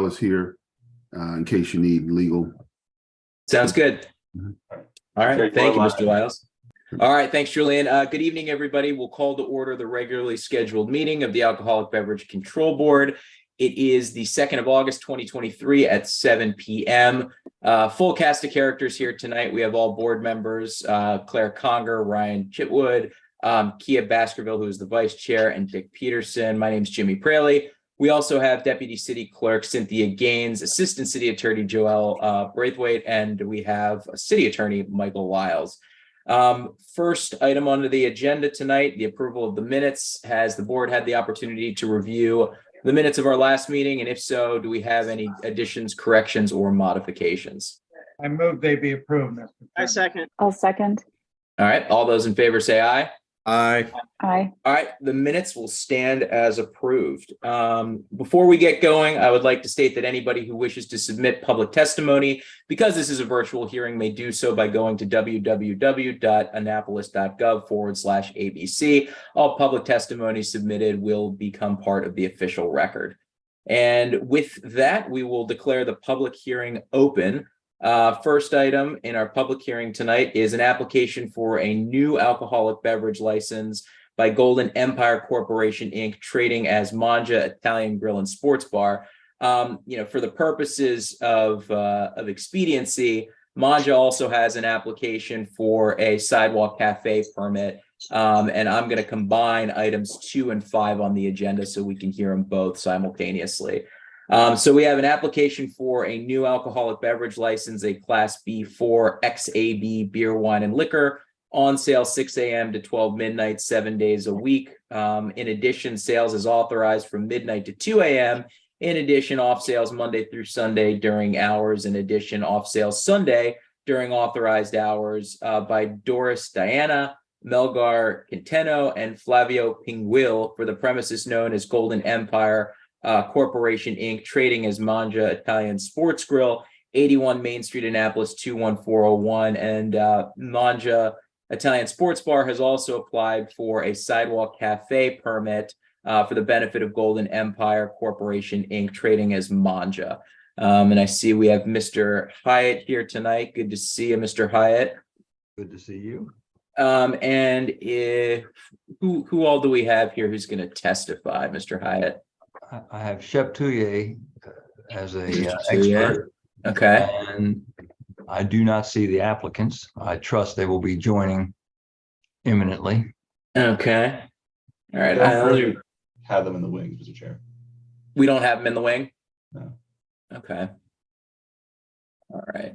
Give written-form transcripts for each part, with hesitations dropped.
was here in case you need legal. Sounds good. Mhm. All right. Thank you, Mr. Lyles. All right. Thanks, Julian. Good evening, everybody. We'll call to order the regularly scheduled meeting of the Alcoholic Beverage Control Board. It is the 2nd of August, 2023 at 7 p.m. Full cast of characters here tonight. We have all board members, Claire Conger, Ryan Chitwood, Kia Baskerville, who is the vice chair, and Dick Peterson. My name is Jimmy Praley. We also have Deputy City Clerk Cynthia Gaines, Assistant City Attorney Joelle Braithwaite, and we have City Attorney Michael Lyles. First item on the agenda tonight, the approval of the minutes. Has the board had the opportunity to review the minutes of our last meeting? And if so, do we have any additions, corrections, or modifications? I move they be approved, Mr. Chairman. I second. I'll second. All right, all those in favor say aye. Aye. Aye. All right, the minutes will stand as approved. Before we get going, I would like to state that anybody who wishes to submit public testimony, because this is a virtual hearing, may do so by going to www.annapolis.gov/ABC. All public testimony submitted will become part of the official record. And with that, we will declare the public hearing open. First item in our public hearing tonight is an application for a new alcoholic beverage license by Golden Empire Corporation, Inc., trading as Manja Italian Grill and Sports Bar. For the purposes of expediency, Manja also has an application for a sidewalk cafe permit, and I'm going to combine items 2 and 5 on the agenda so we can hear them both simultaneously. So we have an application for a new alcoholic beverage license, a Class B4 XAB beer, wine, and liquor, on sale 6 a.m. to 12 midnight, 7 days a week. In addition, sales is authorized from midnight to 2 a.m. In addition, off sales Monday through Sunday during hours. In addition, off sales Sunday during authorized hours by Doris Diana, Melgar Quinteno, and Flavio Pinguil for the premises known as Golden Empire Corporation, Inc., trading as Manja Italian Sports Grill, 81 Main Street, Annapolis, 21401. And Manja Italian Sports Bar has also applied for a sidewalk cafe permit for the benefit of Golden Empire Corporation, Inc., trading as Manja. And I see we have Mr. Hyatt here tonight. Good to see you, Mr. Hyatt. Good to see you. And who all do we have here who's going to testify, Mr. Hyatt? I have Shep Touye as a Touye. expert. Okay. And I do not see the applicants. I trust they will be joining imminently. Okay. All right. Have them in the wings, Mr. Chair. We don't have them in the wing? No. Okay. All right.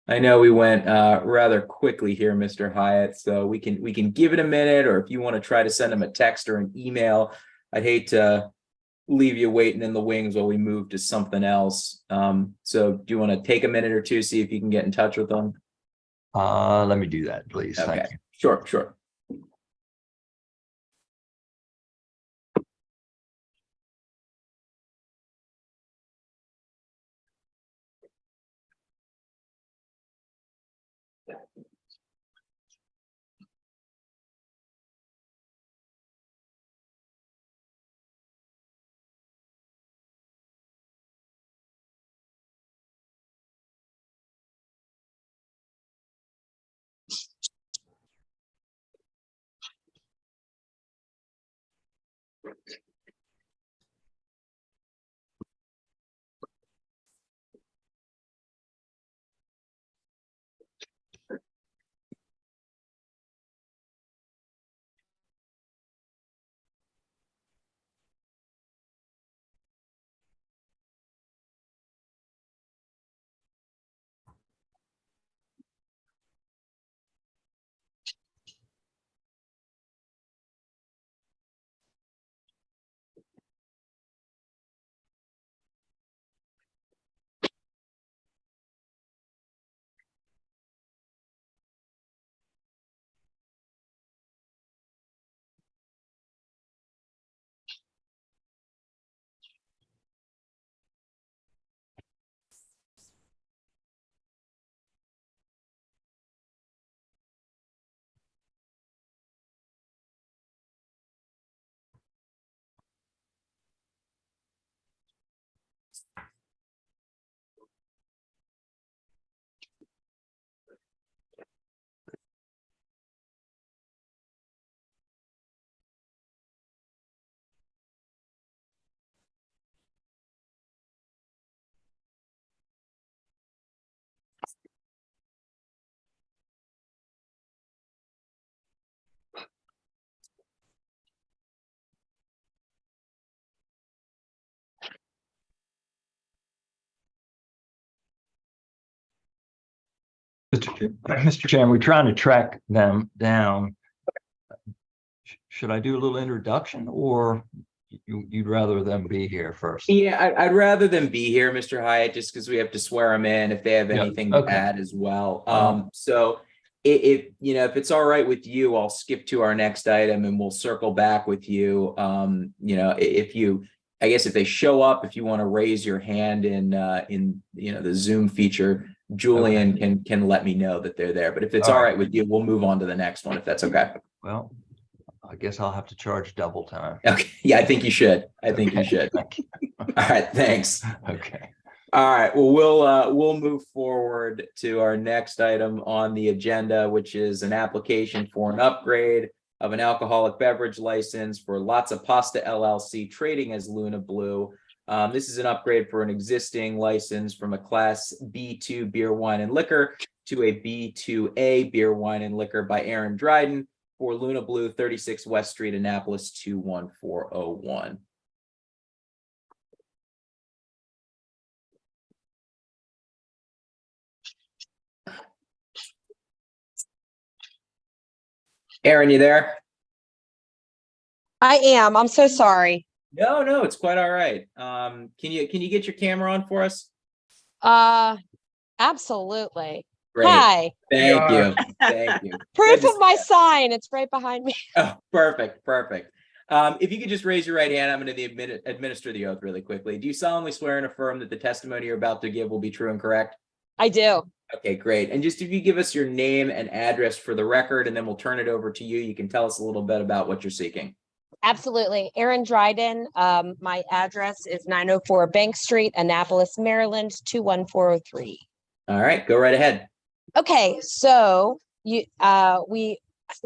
I know we went rather quickly here, Mr. Hyatt, so we can give it a minute, or if you want to try to send them a text or an email. I'd hate to leave you waiting in the wings while we move to something else. So do you want to take a minute or two, see if you can get in touch with them? Let me do that, please. Okay. Thank you. Sure. Mr. Chairman, we're trying to track them down. Should I do a little introduction, or you'd rather them be here first? Yeah, I'd rather them be here, Mr. Hyatt, just because we have to swear them in if they have Yeah, anything to okay. add as well. Um, So if if it's all right with you, I'll skip to our next item and we'll circle back with you. I guess if they show up, if you want to raise your hand in the Zoom feature, Julian can let me know that they're there. But if it's all right with you, we'll move on to the next one if that's okay. Well, I guess I'll have to charge double time. Okay. Yeah, I think you should. I think you should. Thank you. All right. Thanks. Okay. All right. Well, we'll move forward to our next item on the agenda, which is an application for an upgrade of an alcoholic beverage license for Lots of Pasta LLC, trading as Luna Blue. This is an upgrade for an existing license from a Class B2 beer, wine, and liquor to a B2A beer, wine, and liquor by Aaron Dryden for Luna Blue, 36 West Street, Annapolis, 21401. Aaron, you there? I am. I'm so sorry. No, it's quite all right. Can you get your camera on for us? Absolutely. Great. Hi. Thank you. Thank you. Proof Good of my sign. It's right behind me. Oh, perfect. If you could just raise your right hand, I'm going to administer the oath really quickly. Do you solemnly swear and affirm that the testimony you're about to give will be true and correct? I do. Okay, great. And just if you give us your name and address for the record, and then we'll turn it over to you. You can tell us a little bit about what you're seeking. Absolutely. Aaron Dryden. My address is 904 Bank Street, Annapolis, Maryland, 21403. All right, go right ahead. Okay, so we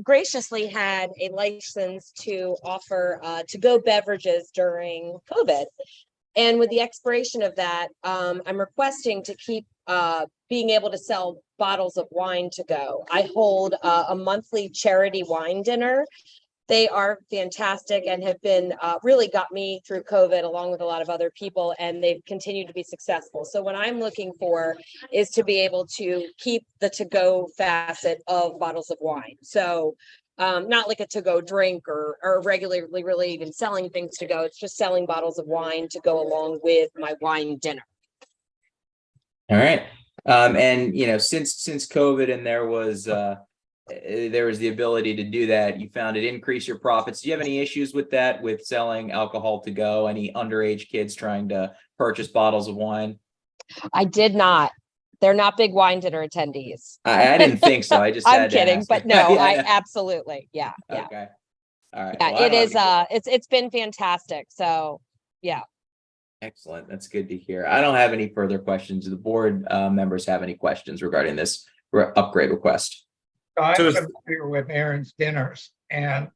graciously had a license to offer to-go beverages during COVID. And with the expiration of that, I'm requesting to keep being able to sell bottles of wine to go. I hold a monthly charity wine dinner. They are fantastic and have been really got me through COVID along with a lot of other people, and they've continued to be successful. So what I'm looking for is to be able to keep the to-go facet of bottles of wine. So not like a to-go drink or regularly really even selling things to go. It's just selling bottles of wine to go along with my wine dinner. All right. And since COVID and there was the ability to do that, you found it increase your profits. Do you have any issues with that, with selling alcohol to go? Any underage kids trying to purchase bottles of wine? I did not. They're not big wine dinner attendees. I didn't think so. I just I'm had to kidding, ask. but no, Yeah, I yeah. absolutely. Yeah. Okay. All right. Yeah, Well, I it don't is. have any- It's been fantastic. So yeah. Excellent. That's good to hear. I don't have any further questions. Do the board members have any questions regarding this upgrade request? I'm So- familiar with Aaron's dinners, and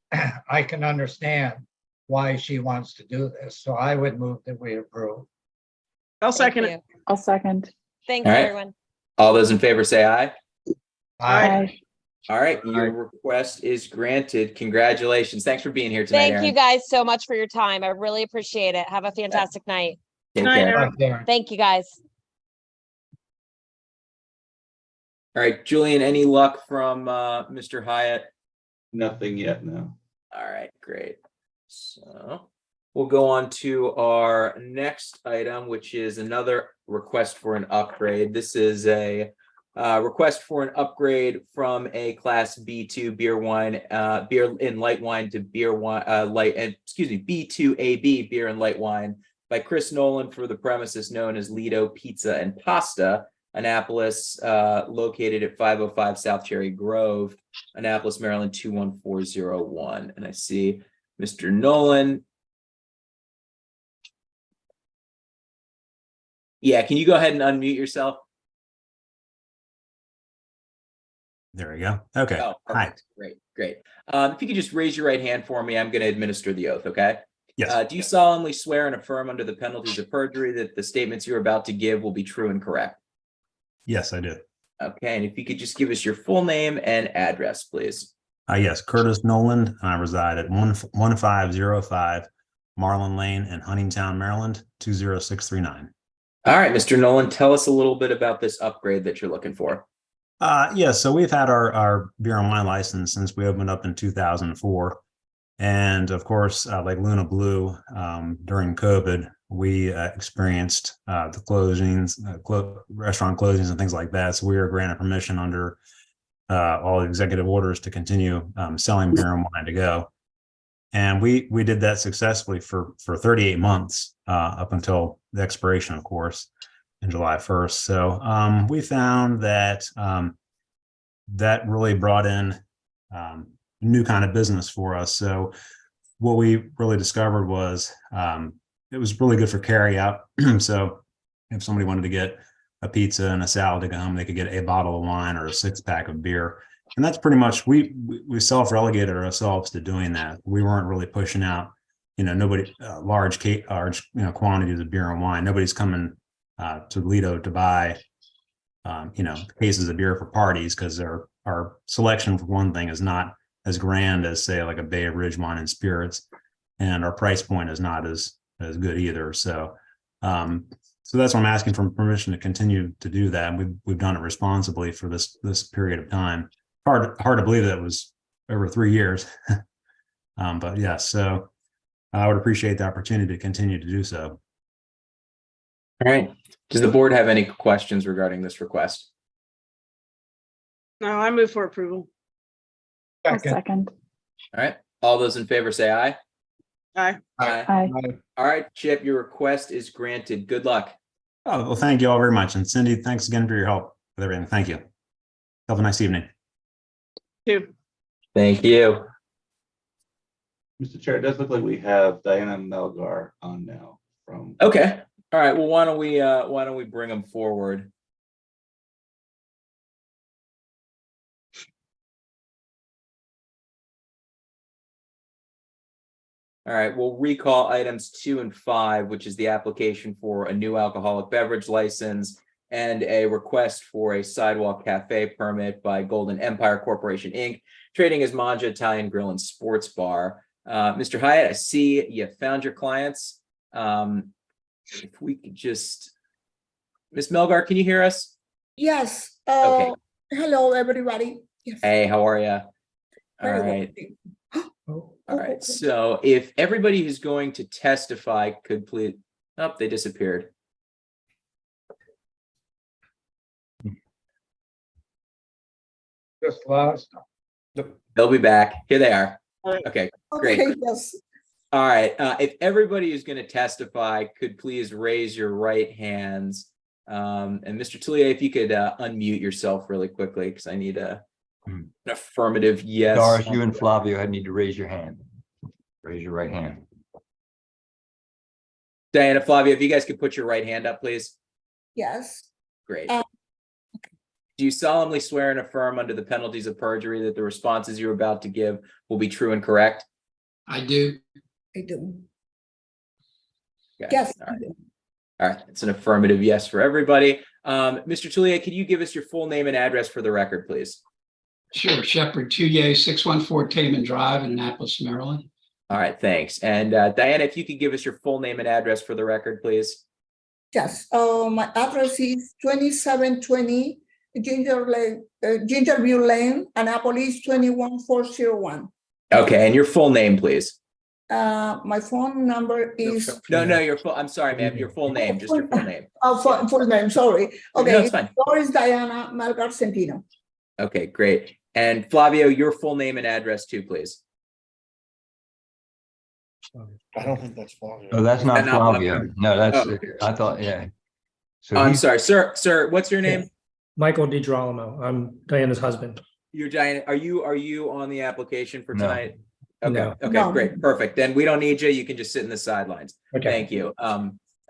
I can understand why she wants to do this. So I would move that we approve. I'll Thank second you. it. I'll second. Thanks, All right. everyone. All those in favor say aye. Aye. All right. Your request is granted. Congratulations. Thanks for being here tonight, Thank Aaron. you guys so much for your time. I really appreciate it. Have a fantastic night. Take Good night, care. Aaron. Bye, Aaron. Thank you guys. All right, Julian, any luck from Mr. Hyatt? Nothing yet, no. All right, great. So we'll go on to our next item, which is another request for an upgrade. This is a request for an upgrade from a Class B2 beer and light wine to B2AB beer and light wine by Chris Nolan for the premises known as Lido Pizza and Pasta, Annapolis, located at 505 South Cherry Grove, Annapolis, Maryland, 21401. And I see Mr. Nolan. Yeah, can you go ahead and unmute yourself? There we go. Okay. Oh, Hi. perfect. Great. If you could just raise your right hand for me, I'm going to administer the oath, okay? Yes. Do you solemnly swear and affirm under the penalties of perjury that the statements you're about to give will be true and correct? Yes, I do. Okay, and if you could just give us your full name and address, please. Yes, Curtis Noland. And I reside at 1505 Marlin Lane in Huntingtown, Maryland, 20639. All right, Mr. Nolan, tell us a little bit about this upgrade that you're looking for. Yeah, so we've had our beer and wine license since we opened up in 2004. And of course, like Luna Blue, during COVID, we experienced the closings, restaurant closings and things like that. So we were granted permission under all executive orders to continue selling beer and wine to go. And we did that successfully for 38 months up until the expiration, of course, in July 1st. So we found that that really brought in new kind of business for us. So what we really discovered was it was really good for carry out. So if somebody wanted to get a pizza and a salad to go home, they could get a bottle of wine or a 6-pack of beer. And that's pretty much, we self-relegated ourselves to doing that. We weren't really pushing out, nobody, large, quantities of beer and wine. Nobody's coming to Toledo to buy, cases of beer for parties, because our selection, for one thing, is not as grand as, say, like a Bay Ridge Wine and Spirits, and our price point is not as good either. So that's why I'm asking for permission to continue to do that. We've done it responsibly for this period of time. Hard to believe that it was over 3 years, but yeah. So I would appreciate the opportunity to continue to do so. All right. Does the board have any questions regarding this request? No, I move for approval. Second. All right. All those in favor say aye. Aye. Aye. All right, Chip, your request is granted. Good luck. Oh, well, thank you all very much. And Cindy, thanks again for your help with everything. Thank you. Have a nice evening. Two. Thank you. Mr. Chair, it does look like we have Diana Melgar on now from. Okay. All right. Well, why don't we bring them forward? All right, we'll recall items 2 and 5, which is the application for a new alcoholic beverage license and a request for a sidewalk cafe permit by Golden Empire Corporation, Inc., trading as Manja Italian Grill and Sports Bar. Mr. Hyatt, I see you found your clients. If we could just, Ms. Melgar, can you hear us? Yes. Okay. Hello, everybody. Yes. Hey, how are you? All Very well. right. All right. So if everybody who's going to testify could please, oh, they disappeared. Just lost. They'll be back. Here they are. All right. Okay, great. Okay, yes. All right. If everybody who's going to testify could please raise your right hands. And Mr. Tullier, if you could unmute yourself really quickly, because I need an affirmative yes. Doris, you and Flavio need to raise your hand. Raise your right hand. Diana, Flavio, if you guys could put your right hand up, please. Yes. Great. Do you solemnly swear and affirm under the penalties of perjury that the responses you're about to give will be true and correct? I do. I do. Okay. Yes. All right. All right. It's an affirmative yes for everybody. Mr. Tullier, can you give us your full name and address for the record, please? Sure. Shepherd Touye, 614 Taman Drive in Annapolis, Maryland. All right. Thanks. And Diana, if you could give us your full name and address for the record, please. Yes. My address is 2720 Gingerview Lane, Annapolis 21401. Okay. And your full name, please. My phone number is No, your full, I'm sorry, ma'am, your full name, just your full name. full name. Sorry. Okay. No, it's fine. Doris Diana Melgar Centino. Okay, great. And Flavio, your full name and address too, please. I don't think that's Flavio. Oh, that's not Is that not Flavio. No, that's, Oh. I thought, yeah. So I'm he's- sorry, sir, what's your name? Michael DiGirolamo. I'm Diana's husband. You're Diana. Are you on the application for No. tonight? Okay, No. okay, No. great, perfect. Then we don't need you. You can just sit in the sidelines. Okay. Thank you.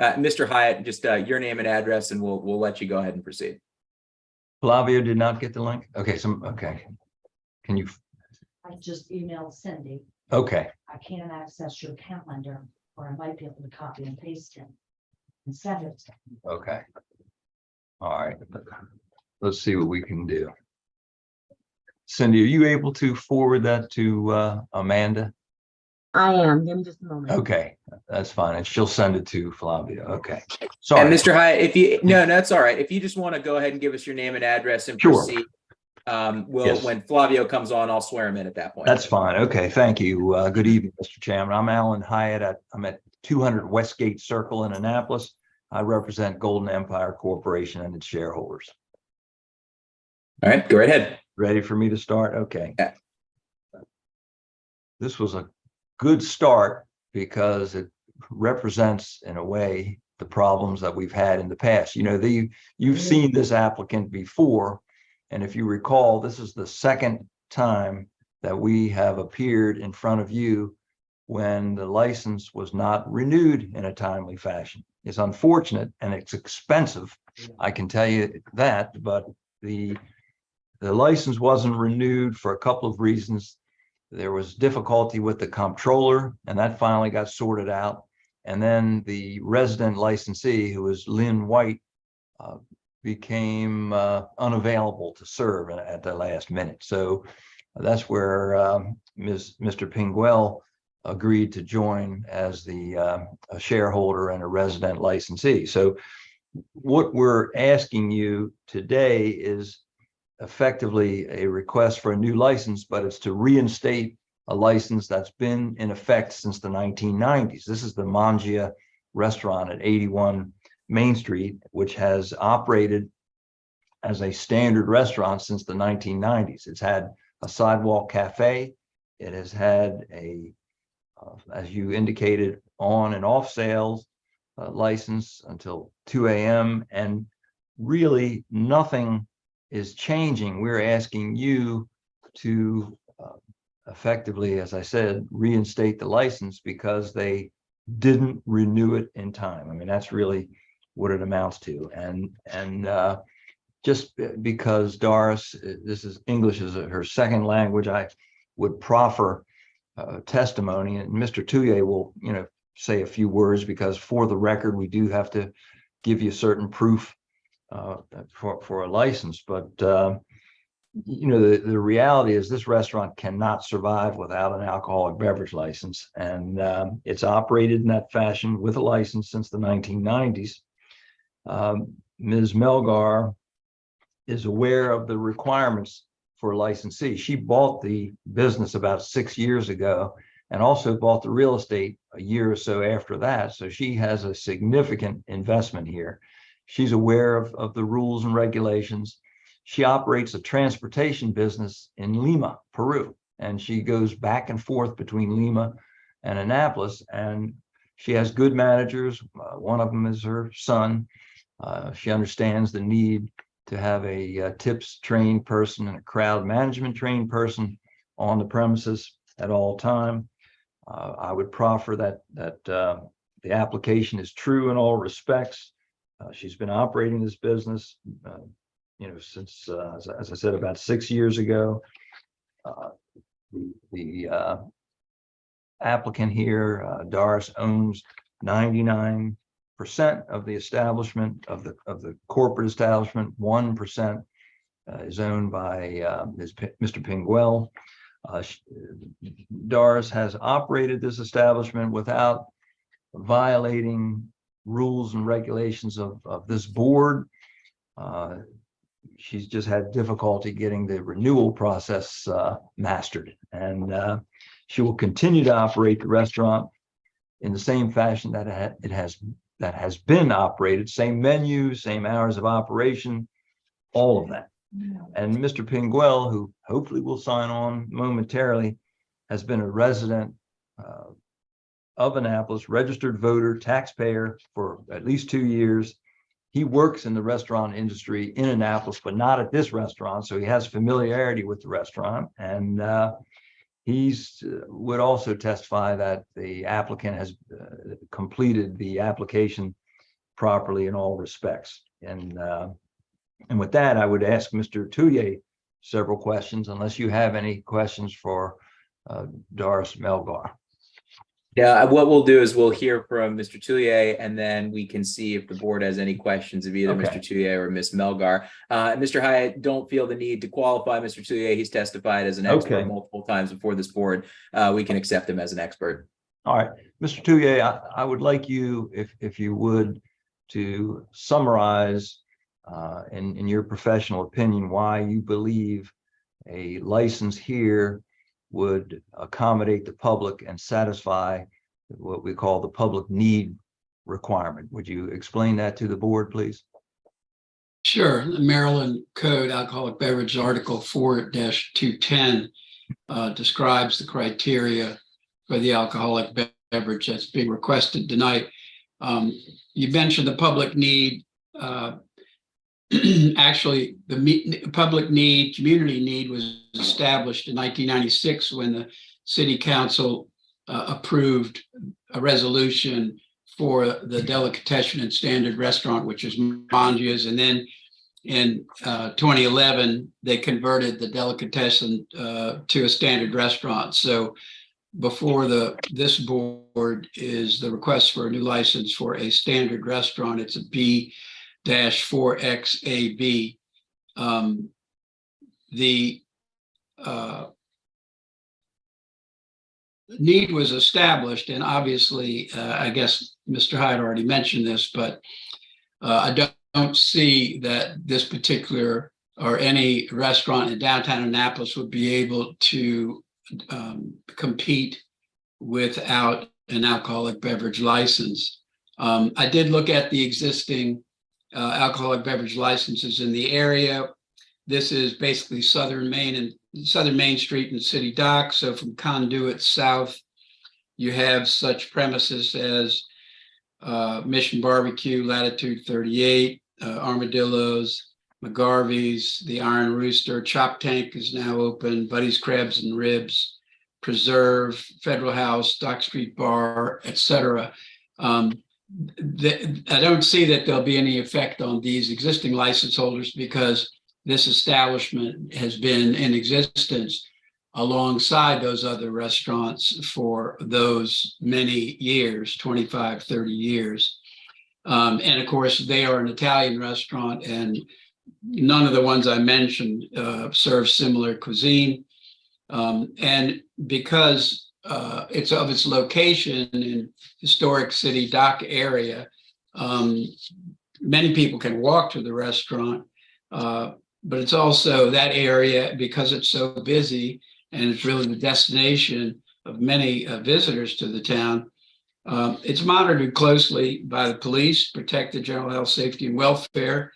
Mr. Hyatt, just your name and address, and we'll let you go ahead and proceed. Flavio did not get the link. Okay, okay. Can you, I just emailed Cindy. okay, I can't access your calendar, or I might be able to copy and paste it and send it. okay. All right. Let's see what we can do. Cindy, are you able to forward that to Amanda? I am. Give me just a moment. Okay, that's fine. And she'll send it to Flavio. Okay. And Sorry. Mr. Hyatt, if you, no, that's all right. If you just want to go ahead and give us your name and address and Sure. proceed, Yes. When Flavio comes on, I'll swear him in at that point. That's fine. Okay, thank you. Good evening, Mr. Chairman. I'm Alan Hyatt. I'm at 200 Westgate Circle in Annapolis. I represent Golden Empire Corporation and its shareholders. All right, go right ahead. Ready for me to start? Okay. Yeah. This was a good start because it represents, in a way, the problems that we've had in the past. You know, you've seen this applicant before, and if you recall, this is the second time that we have appeared in front of you when the license was not renewed in a timely fashion. It's unfortunate and it's expensive, I can tell you that, but the license wasn't renewed for a couple of reasons. There was difficulty with the comptroller, and that finally got sorted out. And then the resident licensee, who was Lynn White, became unavailable to serve at the last minute. So that's where Mr. Pinguel agreed to join as the a shareholder and a resident licensee. So what we're asking you today is effectively a request for a new license, but it's to reinstate a license that's been in effect since the 1990s. This is the Mangia restaurant at 81 Main Street, which has operated as a standard restaurant since the 1990s. It's had a sidewalk cafe. It has had a, as you indicated, on and off sales license until 2 a.m. And really nothing is changing. We're asking you to effectively, as I said, reinstate the license because they didn't renew it in time. I mean, that's really what it amounts to. And just because Doris, this is English is her second language, I would proffer testimony, and Mr. Touye will, say a few words, because for the record, we do have to give you certain proof for a license. But the reality is this restaurant cannot survive without an alcoholic beverage license, and it's operated in that fashion with a license since the 1990s. Ms. Melgar is aware of the requirements for a licensee. She bought the business about 6 years ago and also bought the real estate a year or so after that. So she has a significant investment here. She's aware of the rules and regulations. She operates a transportation business in Lima, Peru, and she goes back and forth between Lima and Annapolis, and she has good managers. One of them is her son. She understands the need to have a tips trained person and a crowd management trained person on the premises at all time. I would proffer that the application is true in all respects. She's been operating this business, since, as I said, about 6 years ago. The applicant here, Doris, owns 99% of the establishment, of the corporate establishment. 1% is owned by Mr. Pinguel. Doris has operated this establishment without violating rules and regulations of this board. She's just had difficulty getting the renewal process mastered, and she will continue to operate the restaurant in the same fashion that that has been operated, same menu, same hours of operation, all of that. And Mr. Pinguel, who hopefully will sign on momentarily, has been a resident of Annapolis, registered voter, taxpayer for at least 2 years. He works in the restaurant industry in Annapolis, but not at this restaurant. So he has familiarity with the restaurant. And he's would also testify that the applicant has completed the application properly in all respects. And with that, I would ask Mr. Touye several questions, unless you have any questions for Doris Melgar. Yeah, what we'll do is we'll hear from Mr. Touye, and then we can see if the board has any questions of either Mr. Touye or Ms. Melgar. Mr. Hyatt, don't feel the need to qualify Mr. Touye. He's testified as an expert multiple times before this board. We can accept him as an expert. All right, Mr. Touye, I would like you, if you would, to summarize in your professional opinion, why you believe a license here would accommodate the public and satisfy what we call the public need requirement. Would you explain that to the board, please? Sure. The Maryland Code Alcoholic Beverage Article 4-210 describes the criteria for the alcoholic beverage that's being requested tonight. You mentioned the public need. Actually, the public need, community need was established in 1996 when the city council approved a resolution for the delicatessen and standard restaurant, which is Mangia's. And then in 2011, they converted the delicatessen to a standard restaurant. So before this board is the request for a new license for a standard restaurant. It's a B-4XAB. The need was established, and obviously, I guess Mr. Hyde already mentioned this, but I don't see that this particular or any restaurant in downtown Annapolis would be able to compete without an alcoholic beverage license. I did look at the existing alcoholic beverage licenses in the area. This is basically Southern Main Street and City Dock. So from Conduit South, you have such premises as Mission Barbecue, Latitude 38, Armadillos, McGarvey's, the Iron Rooster, Chop Tank is now open, Buddy's Crabs and Ribs, Preserve, Federal House, Dock Street Bar, etc. I don't see that there'll be any effect on these existing license holders because this establishment has been in existence alongside those other restaurants for those many years, 25, 30 years. And of course, they are an Italian restaurant, and none of the ones I mentioned serve similar cuisine. And because it's of its location in historic City Dock area, many people can walk to the restaurant, but it's also that area, because it's so busy and it's really the destination of many visitors to the town. It's monitored closely by the police, protect the general health, safety, and welfare.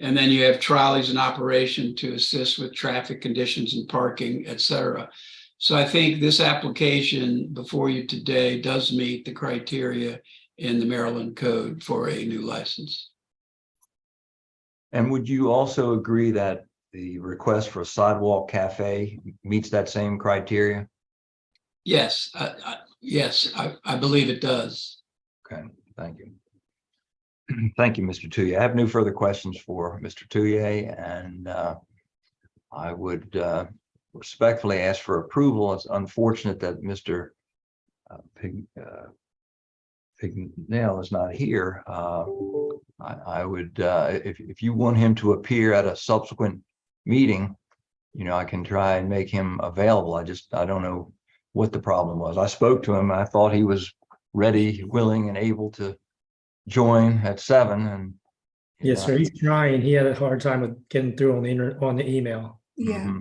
And then you have trolleys in operation to assist with traffic conditions and parking, et cetera. So I think this application before you today does meet the criteria in the Maryland Code for a new license. And would you also agree that the request for a sidewalk cafe meets that same criteria? Yes, yes, I believe it does. Okay, thank you. Thank you, Mr. Touye. I have no further questions for Mr. Touye, and I would respectfully ask for approval. It's unfortunate that Mr. Pignell is not here. I would, if you want him to appear at a subsequent meeting, I can try and make him available. I don't know what the problem was. I spoke to him. I thought he was ready, willing, and able to join at 7. And Yes, sir. He's trying. He had a hard time with getting through on the email. Yeah.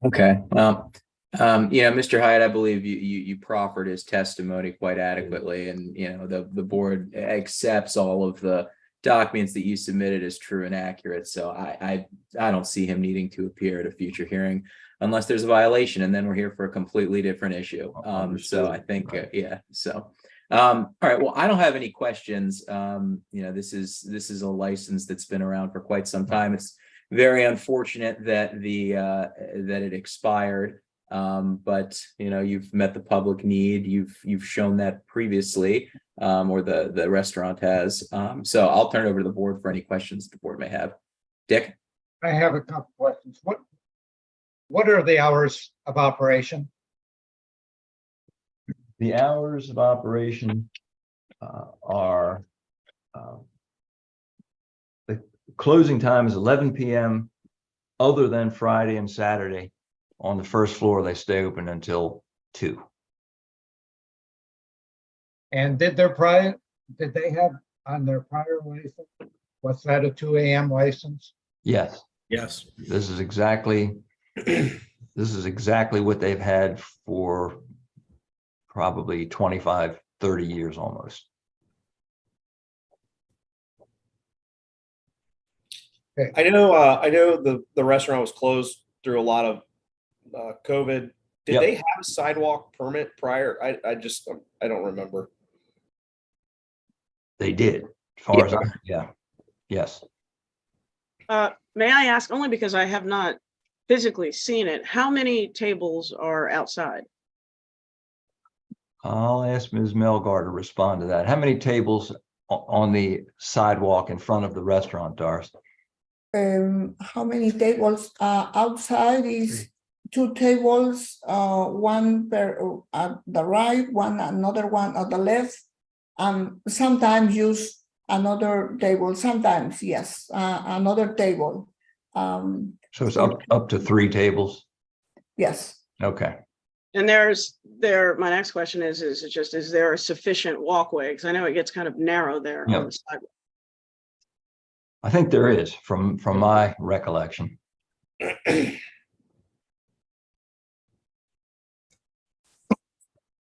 Okay. Well, Mr. Hyde, I believe you proffered his testimony quite adequately, and the board accepts all of the documents that you submitted as true and accurate. So I don't see him needing to appear at a future hearing unless there's a violation, and then we're here for a completely different issue. So I think yeah. So all right. Well, I don't have any questions. This is a license that's been around for quite some time. It's very unfortunate that that it expired. But you've met the public need. You've shown that previously, or the restaurant has. So I'll turn it over to the board for any questions the board may have. Dick? I have a couple questions. What are the hours of operation? the hours of operation are the closing time is 11 p.m. other than Friday and Saturday. On the first floor, they stay open until 2. And did they have on their prior license Was that a 2 AM license? Yes, Yes. this is exactly what they've had for probably 25, 30 years almost. I know the restaurant was closed through a lot of COVID. Did Yep. they have a sidewalk permit prior? I don't remember. They did, as far as yes. May I ask, only because I have not physically seen it, how many tables are outside? I'll ask Ms. Melgar to respond to that. How many tables on the sidewalk in front of the restaurant, Doris? How many tables? Outside is 2 tables, one per at the right, another one at the left. Sometimes use another table. Sometimes, yes, another table. So it's up to 3 tables? Yes. Okay. And my next question is there a sufficient walkway? Because I know it gets kind of narrow there Yeah. on the sidewalk. I think there is, from my recollection. All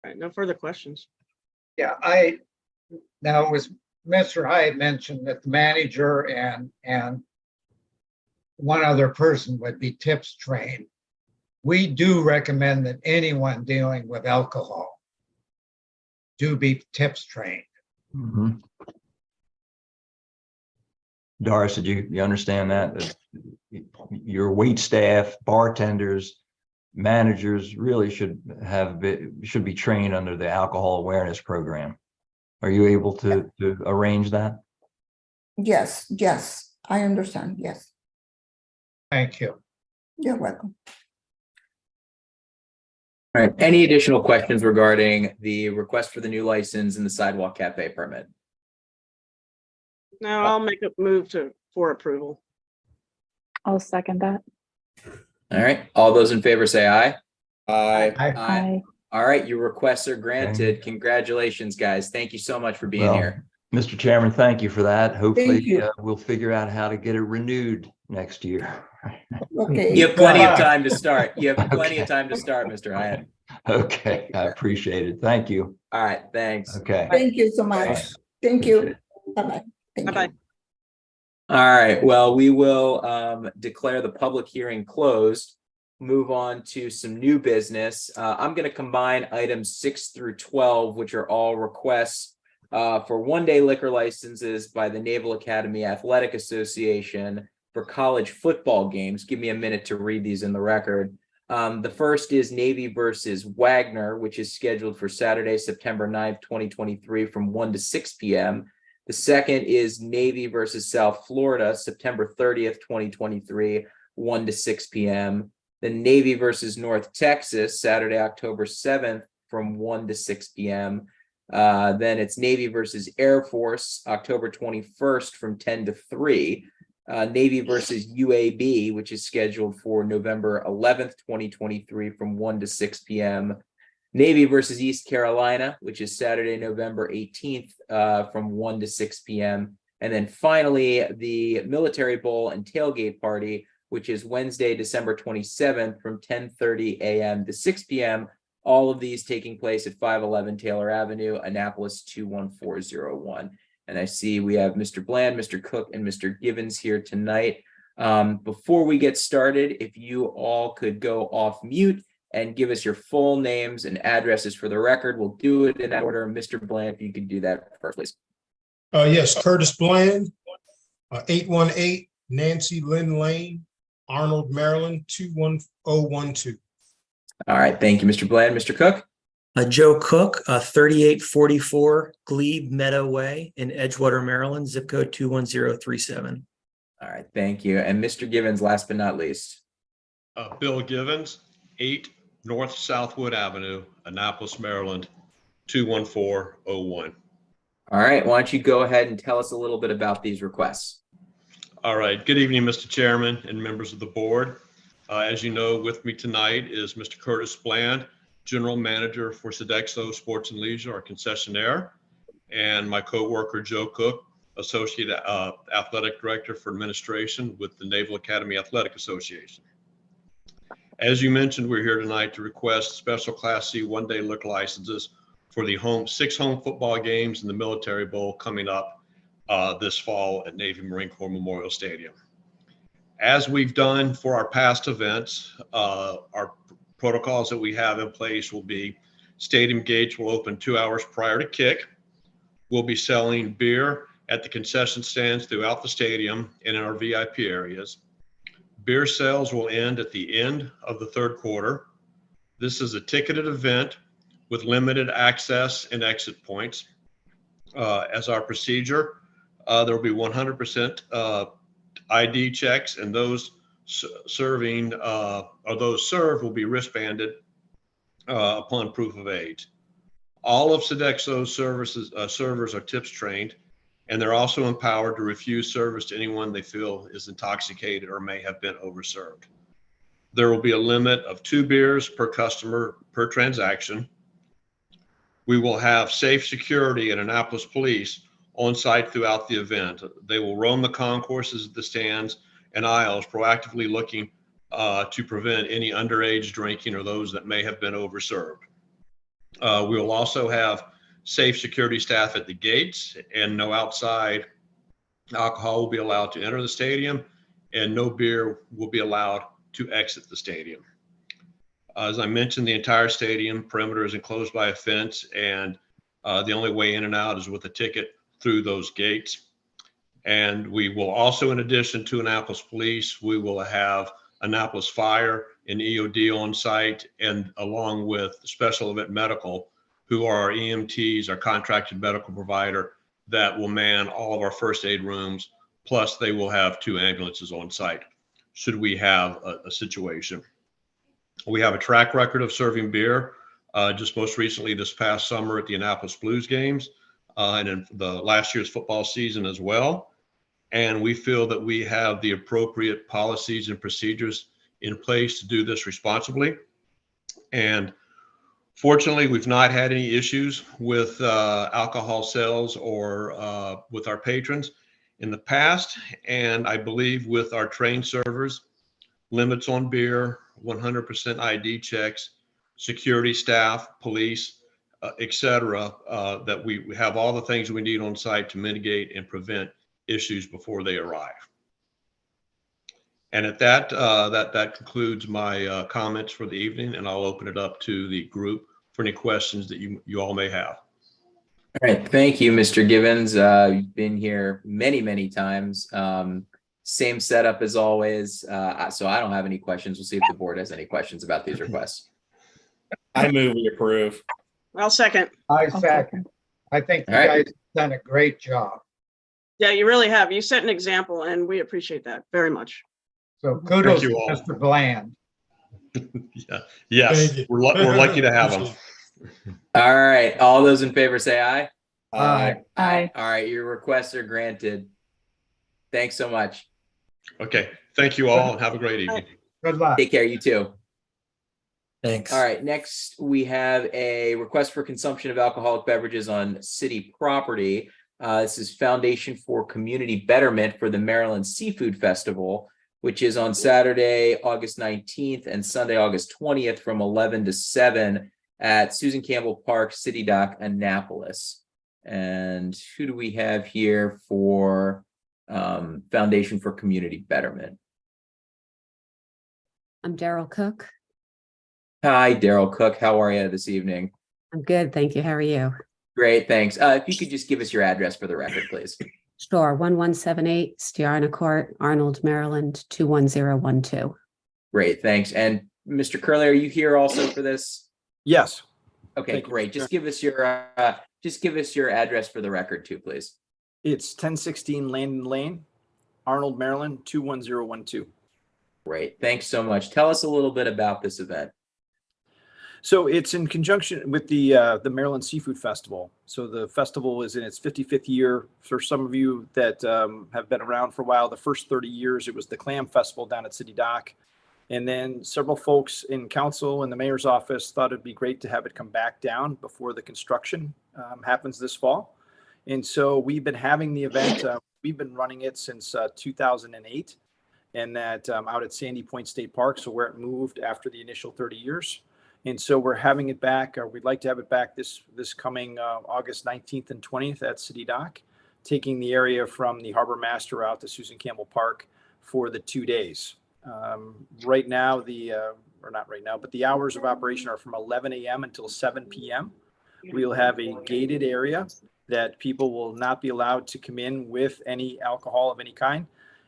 right, no further questions. Yeah, now it was Mr. Hyde mentioned that the manager and one other person would be tips trained. We do recommend that anyone dealing with alcohol do be tips trained. Mhm. Doris, did you understand that? Your wait staff, bartenders, managers really should be trained under the alcohol awareness program. Are you able to arrange that? Yes, I understand. Yes, Thank you. you're welcome. All right, any additional questions regarding the request for the new license and the sidewalk cafe permit? No, I'll make a move for approval. I'll second that. All right, all those in favor say aye. Aye. Aye. All right, your requests are granted. Congratulations, guys. Thank you so much for being Well, here. Mr. Chairman, thank you for that. Hopefully, you. we'll figure out how to get it renewed next year. Okay. You have plenty of Good luck. time to start. You have plenty Okay. of time to start, Mr. Hyatt. Okay, I appreciate it. Thank you. All right, thanks. Okay. Thank you so much. Thanks. Thank you. Bye-bye. Thank you. Bye-bye. All right, well, we will declare the public hearing closed, move on to some new business. I'm going to combine items 6 through 12, which are all requests for one-day liquor licenses by the Naval Academy Athletic Association for college football games. Give me a minute to read these in the record. The first is Navy versus Wagner, which is scheduled for Saturday, September 9th, 2023 from 1 to 6 p.m. The second is Navy versus South Florida, September 30th, 2023, 1 to 6 p.m. Then Navy versus North Texas, Saturday, October 7th from 1 to 6 p.m. Then it's Navy versus Air Force, October 21st from 10 to 3. Navy versus UAB, which is scheduled for November 11th, 2023 from 1 to 6 p.m. Navy versus East Carolina, which is Saturday, November 18th from 1 to 6 p.m. And then finally, the Military Bowl and Tailgate Party, which is Wednesday, December 27th from 10:30 a.m. to 6 p.m. All of these taking place at 511 Taylor Avenue, Annapolis 21401. And I see we have Mr. Bland, Mr. Cook, and Mr. Givens here tonight. Before we get started, if you all could go off mute and give us your full names and addresses for the record. We'll do it in that order. Mr. Bland, if you could do that first, please. Yes, Curtis Bland, 818 Nancy Lynn Lane, Arnold, Maryland, 21012. All right, thank you, Mr. Bland. Mr. Cook? Joe Cook, 3844 Glebe Meadow Way in Edgewater, Maryland, zip code 21037. All right, thank you. And Mr. Givens, last but not least. Bill Givens, 8 North Southwood Avenue, Annapolis, Maryland, 21401. All right, why don't you go ahead and tell us a little bit about these requests? All right, good evening, Mr. Chairman and members of the board. As you know, with me tonight is Mr. Curtis Bland, General Manager for Sodexo Sports and Leisure, our concessionaire, and my co-worker Joe Cook, Associate Athletic Director for Administration with the Naval Academy Athletic Association. As you mentioned, we're here tonight to request special Class C one-day liquor licenses for the 6 home football games in the Military Bowl coming up this fall at Navy Marine Corps Memorial Stadium. As we've done for our past events, our protocols that we have in place will be stadium gates will open 2 hours prior to kick. We'll be selling beer at the concession stands throughout the stadium and in our VIP areas. Beer sales will end at the end of the third quarter. This is a ticketed event with limited access and exit points. As our procedure, there will be 100% ID checks, and those serving or those served will be wristbanded upon proof of age. All of Sodexo's servers are tips trained, and they're also empowered to refuse service to anyone they feel is intoxicated or may have been overserved. There will be a limit of 2 beers per customer per transaction. We will have safe security and Annapolis Police on site throughout the event. They will roam the concourses, the stands, and aisles, proactively looking to prevent any underage drinking or those that may have been overserved. We will also have safe security staff at the gates, and no outside alcohol will be allowed to enter the stadium, and no beer will be allowed to exit the stadium. As I mentioned, the entire stadium perimeter is enclosed by a fence, and the only way in and out is with a ticket through those gates. And we will also, in addition to Annapolis Police, we will have Annapolis Fire and EOD on site, and along with Special Event Medical, who are our EMTs, our contracted medical provider, that will man all of our first aid rooms. Plus, they will have 2 ambulances on site should we have a situation. We have a track record of serving beer, just most recently this past summer at the Annapolis Blues games, and in the last year's football season as well. And we feel that we have the appropriate policies and procedures in place to do this responsibly. And fortunately, we've not had any issues with alcohol sales or with our patrons in the past. And I believe with our trained servers, limits on beer, 100% ID checks, security staff, police, et cetera, that we have all the things we need on site to mitigate and prevent issues before they arrive. And at that, that concludes my comments for the evening, and I'll open it up to the group for any questions that you all may have. All right, thank you, Mr. Gibbons. You've been here many, many times. Same setup as always. So I don't have any questions. We'll see if the board has any questions about these requests. I move we approve. I'll second. I second. I think you guys have done a great job. Yeah, you really have. You set an example, and we appreciate that very much. So kudos to you all. Mr. Bland. Yeah. Yes, we're lucky to have them. All right, all those in favor say aye. Aye. Aye. All right, your requests are granted. Thanks so much. Okay, thank you all, and have a great evening. Good luck. Take care, you too. Thanks. All right, next we have a request for consumption of alcoholic beverages on city property. This is Foundation for Community Betterment for the Maryland Seafood Festival, which is on Saturday, August 19th and Sunday, August 20th from 11 to 7 at Susan Campbell Park, City Dock, Annapolis. And who do we have here for Foundation for Community Betterment? I'm Daryl Cook. Hi, Daryl Cook. How are you this evening? I'm good, thank you. How are you? Great, thanks. If you could just give us your address for the record, please. Sure, 1178 Stiarna Court, Arnold, Maryland, 21012. Great, thanks. And Mr. Curley, are you here also for this? Yes. Okay, Thank you, great. sir. Just give us your address for the record too, please. It's 1016 Landon Lane, Arnold, Maryland, 21012. Great, thanks so much. Tell us a little bit about this event. So it's in conjunction with the Maryland Seafood Festival. So the festival is in its 55th year. For some of you that have been around for a while, the first 30 years, it was the Clam Festival down at City Dock. And then several folks in council and the mayor's office thought it'd be great to have it come back down before the construction happens this fall. And so we've been having the event. We've been running it since 2008, and that out at Sandy Point State Park. So where it moved after the initial 30 years. And so we're having it back, or we'd like to have it back this coming August 19th and 20th at City Dock, taking the area from the Harbor Master out to Susan Campbell Park for the 2 days. Right now, or not right now, but the hours of operation are from 11 a.m. until 7 p.m. We'll have a gated area that people will not be allowed to come in with any alcohol of any kind.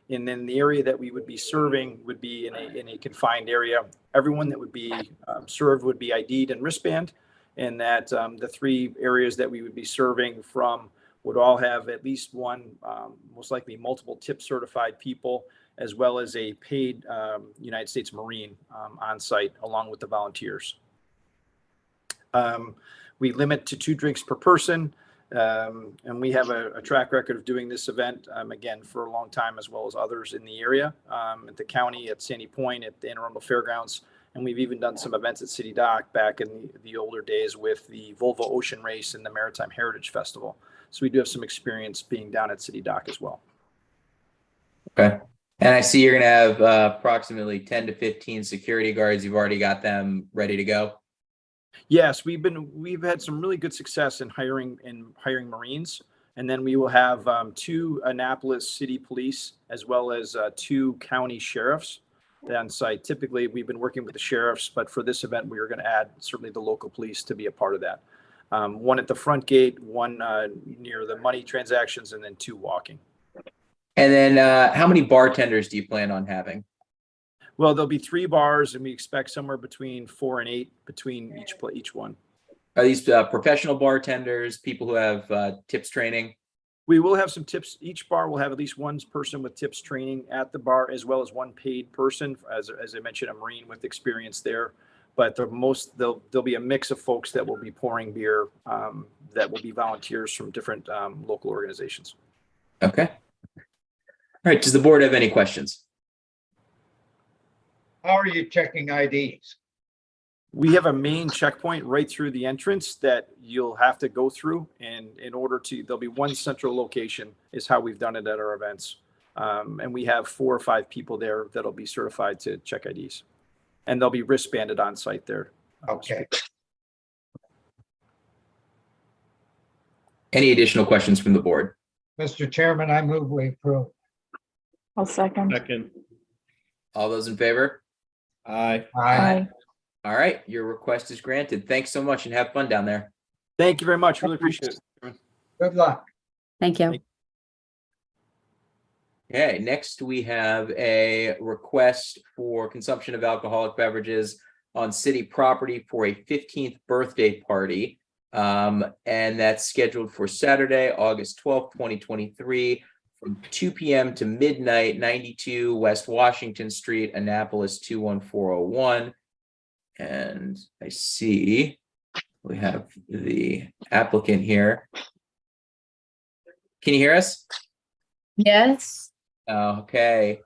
And then the area that we would be serving would be in a confined area. Everyone that would be served would be ID'd and wristband, and that the 3 areas that we would be serving from would all have at least one, most likely multiple tip certified people, as well as a paid United States Marine on site along with the volunteers. We limit to 2 drinks per person. And we have a track record of doing this event, again, for a long time, as well as others in the area, at the county, at Sandy Point, at the Anne Arundel Fairgrounds. And we've even done some events at City Dock back in the older days with the Volvo Ocean Race and the Maritime Heritage Festival. So we do have some experience being down at City Dock as well. Okay. And I see you're going to have approximately 10 to 15 security guards. You've already got them ready to go. Yes, we've had some really good success in hiring Marines, and then we will have 2 Annapolis City Police as well as 2 county sheriffs on site. Typically, we've been working with the sheriffs, but for this event, we are going to add certainly the local police to be a part of that. 1 at the front gate, 1 near the money transactions, and then 2 walking. And then how many bartenders do you plan on having? Well, there'll be 3 bars, and we expect somewhere between 4 and 8 between each one. Are these professional bartenders, people who have tips training? We will have some tips. Each bar will have at least 1 person with tips training at the bar, as well as 1 paid person, as I mentioned, a Marine with experience there. But there'll be a mix of folks that will be pouring beer, that will be volunteers from different local organizations. Okay. All right. Does the board have any questions? How are you checking IDs? We have a main checkpoint right through the entrance that you'll have to go through, and there'll be 1 central location is how we've done it at our events. And we have 4 or 5 people there that'll be certified to check IDs, and they'll be wristbanded on site there. Okay. Any additional questions from the board? Mr. Chairman, I move we approve. I'll second. All those in favor? Aye. Aye. All right. Your request is granted. Thanks so much and have fun down there. Thank you very much. Really appreciate it. Good luck. Thank you. Okay, next we have a request for consumption of alcoholic beverages on city property for a 15th birthday party. And that's scheduled for Saturday, August 12th, 2023, from 2 p.m. to midnight, 92 West Washington Street, Annapolis 21401. And I see we have the applicant here. Can you hear us? Yes. Okay.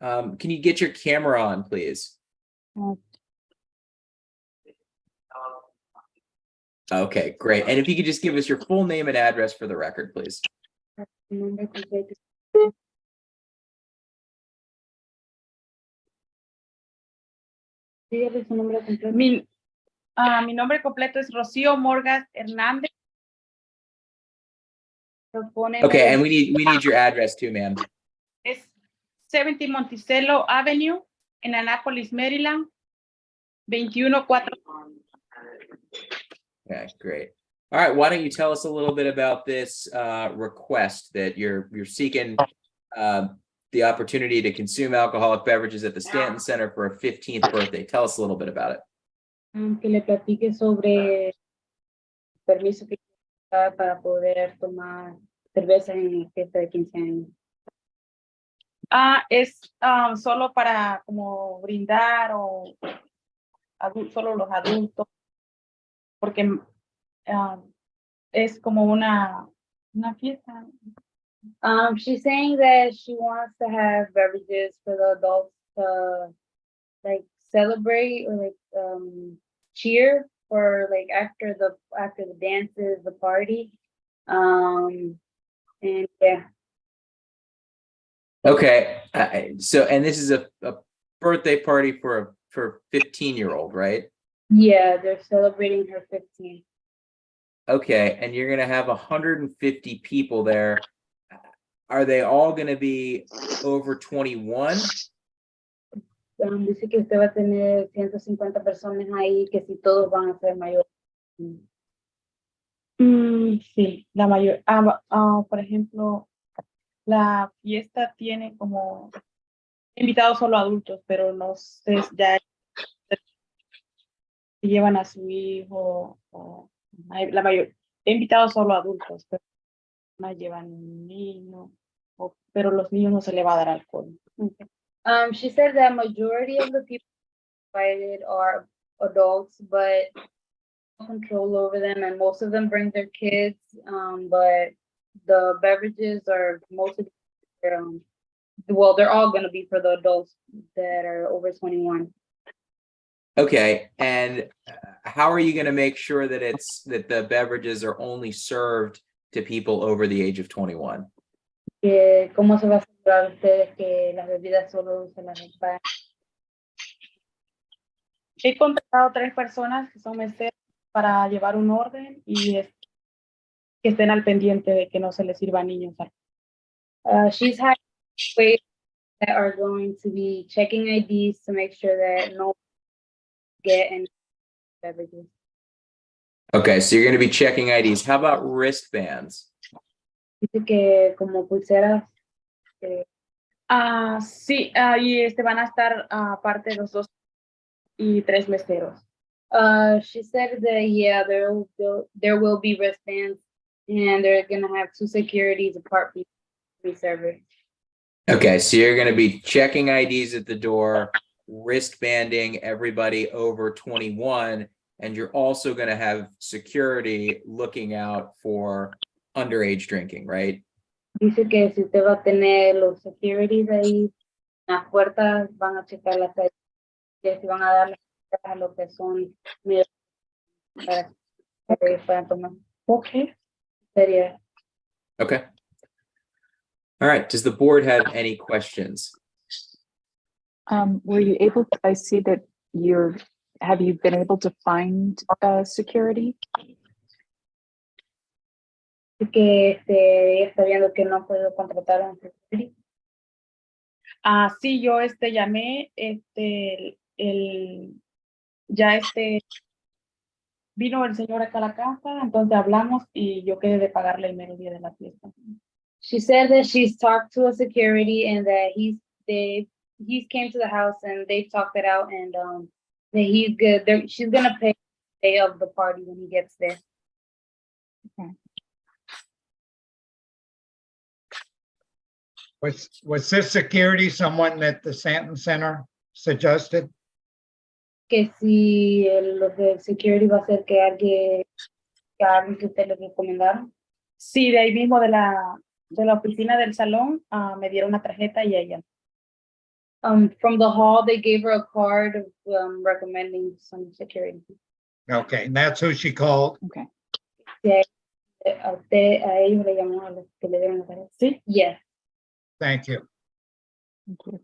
Can you get your camera on, please? Okay, great. And if you could just give us your full name and address for the record, please. Mi nombre completo es Rocío Morgas Hernández. Okay, and we need your address too, ma'am. Es 70 Monticello Avenue in Annapolis, Maryland. 214. Okay, great. All right, why don't you tell us a little bit about this request that you're seeking the opportunity to consume alcoholic beverages at the Stanton Center for a 15th birthday. Tell us a little bit about it. Que le platique sobre permiso que da para poder tomar cerveza en la fiesta de 15 años. Es solo para como brindar o solo los adultos, porque es como una fiesta. She's saying that she wants to have beverages for the adults to like celebrate or like cheer for like after the dances, the party. And yeah, Okay, so, and this is a birthday party for a 15-year-old, right? yeah, they're celebrating her 15th. Okay, and you're gonna have 150 people there. Are they all gonna be over 21? Dice que usted va a tener 150 personas ahí, que si todos van a ser mayores. Sí, la mayor, por ejemplo, la fiesta tiene como invitados solo adultos, pero no sé, ya si llevan a su hijo o la mayor, he invitado solo adultos, pero no llevan niños, pero los niños no se le va a dar alcohol. She said that majority of the people invited are adults, but control over them, and most of them bring their kids. But the beverages are mostly, well, they're all going to be for the adults that are over 21. Okay, and how are you gonna make sure that the beverages are only served to people over the age of 21? ¿Cómo se va a asegurar ustedes que las bebidas solo se las van? He contratado 3 personas que son meseros para llevar un orden y que estén al pendiente de que no se les sirva a niños. She's had ways that are going to be checking IDs to make sure that no one get any beverages. Okay, so you're gonna be checking IDs. How about wristbands? Dice que como pulseras. Sí, y van a estar aparte los 2 y 3 meseros. She said that yeah, there will be wristbands, and they're gonna have 2 securities apart from the server. Okay, so you're gonna be checking IDs at the door, wristbanding everybody over 21, and you're also gonna have security looking out for underage drinking, right? Dice que si usted va a tener los securities ahí, las puertas van a checar las IDs, que si van a darle a lo que son para que puedan tomar. Okay. Sería. Okay. All right, does the board have any questions? Were you able to, I see that have you been able to find security? Que ella está viendo que no puedo contratar a un security. Sí, yo llamé, ya vino el señor acá a la casa, entonces hablamos y yo quedé de pagarle el mero día de la fiesta. She said that she's talked to a security and that he's came to the house and they've talked it out, and that he's good. She's gonna pay the day of the party when he gets there. Okay. Was this security someone that the Santon Center suggested? Que si los de security va a ser que alguien que ustedes les recomendaron. Sí, de ahí mismo de la oficina del salón, me dieron una tarjeta y ella. From the hall, they gave her a card recommending some security. Okay, and that's who she called? Okay. Sí, a ellos le llamó a los que le dieron la tarjeta. Sí. Yeah. Thank you. Thank you.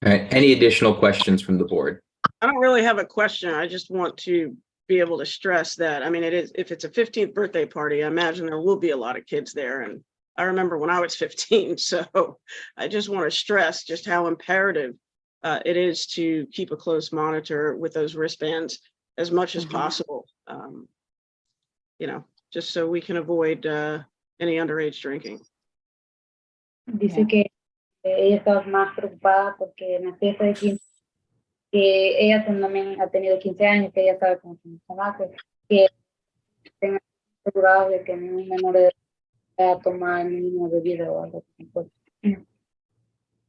All right, any additional questions from the board? I don't really have a question. I just want to be able to stress that. I mean, if it's a 15th birthday party, I imagine there will be a lot of kids there. And I remember when I was 15. So I just want to stress just how imperative it is to keep a close monitor with those wristbands as much as possible. Just so we can avoid any underage drinking. Dice que ella estaba más preocupada porque en la fiesta de 15, que ella también ha tenido 15 años, que ella sabe con sus chamacos, que tengan asegurado de que ningún menor de edad toma ninguna bebida o algo así.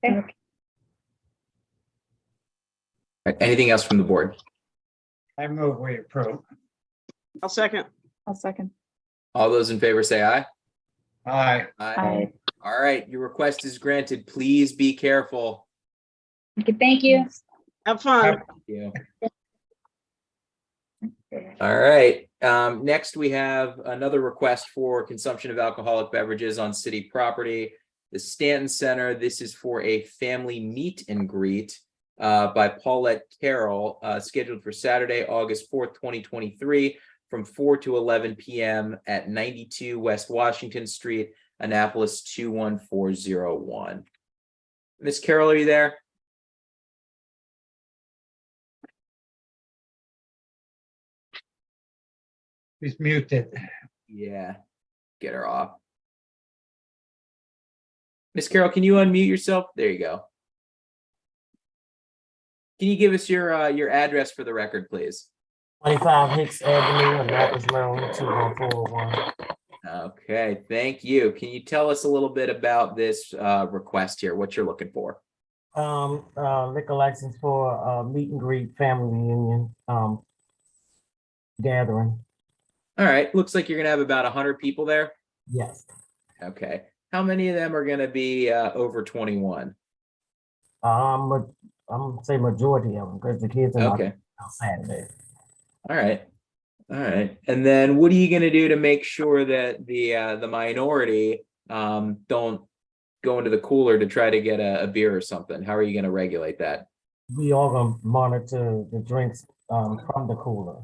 All right, anything else from the board? I move we approve. I'll second. All those in favor say aye. Aye. Aye. All right, your request is granted. Please be careful. Okay, thank you. Have fun. Thank you. All right. Next, we have another request for consumption of alcoholic beverages on city property. The Stanton Center. This is for a family meet and greet by Paulette Carroll, scheduled for Saturday, August 4th, 2023, from 4 to 11 p.m. at 92 West Washington Street, Annapolis 21401. Miss Carroll, are you there? He's muted. Yeah, get her off. Miss Carroll, can you unmute yourself? There you go. Can you give us your address for the record, please? 25 Hicks Avenue, Annapolis, Maryland, 21401. Okay, thank you. Can you tell us a little bit about this request here, what you're looking for? Liquor license for meet and greet family reunion gathering. All right, looks like you're gonna have about 100 people there. Yes. Okay, how many of them are gonna be over 21? I'm gonna say majority of them because the kids are not Okay. on Saturday. All right. All right. And then what are you going to do to make sure that the minority don't go into the cooler to try to get a beer or something? How are you going to regulate that? We all gonna monitor the drinks from the cooler.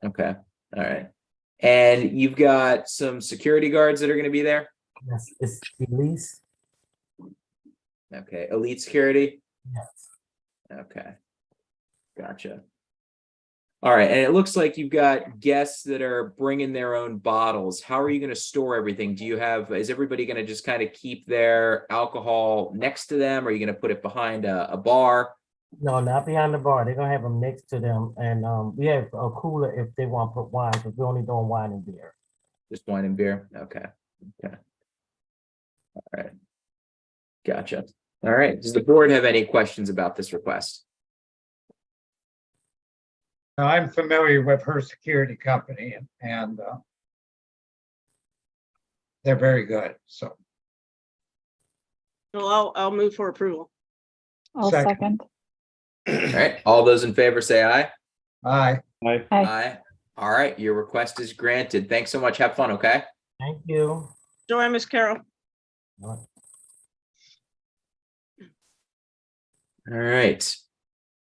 Okay. All right. And you've got some security guards that are going to be there? Yes, it's Elise. Okay. Elite security? Yes. Okay. Gotcha. All right. And it looks like you've got guests that are bringing their own bottles. How are you going to store everything? Is everybody going to just kind of keep their alcohol next to them? Or are you going to put it behind a bar? No, not behind the bar. They're gonna have them next to them, and we have a cooler if they want to put wine, because we're only doing wine and beer. Just wine and beer? Okay. Okay. All right. Gotcha. All right. Does the board have any questions about this request? Now, I'm familiar with her security company and they're very good, so. Well, I'll move for approval. I'll second. All right. All those in favor say aye. Aye. Aye. Aye. All right. Your request is granted. Thanks so much. Have fun. Okay. Thank you. Joy, Miss Carroll. All right.